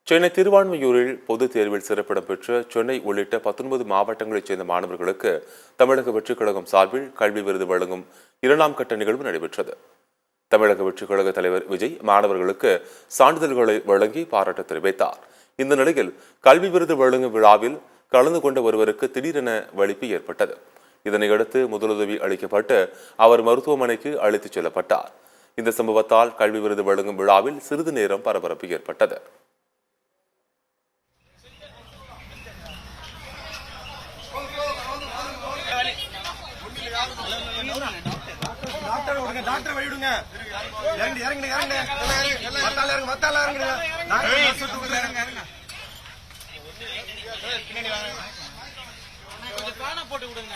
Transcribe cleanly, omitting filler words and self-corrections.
சென்னை திருவான்மையூரில் பொதுத் தேர்வில் சிறப்பிடம் பெற்ற சென்னை உள்ளிட்ட 19 மாவட்டங்களைச் சேர்ந்த மாணவர்களுக்கு தமிழக வெற்றிக் கழகம் சார்பில் கல்வி விருது வழங்கும் 2ஆம் கட்ட நிகழ்வு நடைபெற்றது. தமிழக வெற்றிக் கழக தலைவர் விஜய் மாணவர்களுக்கு சான்றிதழ்களை வழங்கி பாராட்டு தெரிவித்தார். இந்த நிலையில் கல்வி விருது வழங்கும் விழாவில் கலந்து கொண்ட ஒருவருக்கு திடீரென வலிப்பு ஏற்பட்டது. இதனையடுத்து முதலுதவி அளிக்கப்பட்டு அவர் மருத்துவமனைக்கு அழைத்துச் செல்லப்பட்டார். இந்த சம்பவத்தால் கல்வி விருது வழங்கும் விழாவில் சிறிது நேரம் பரபரப்பு ஏற்பட்டது. டாக்டர் வழிவிடுங்க. இறங்கி இறங்குங்க இறங்குங்க மத்தால இறங்கு மத்தால இறங்குங்க. கொஞ்சம் காண போட்டு விடுங்க.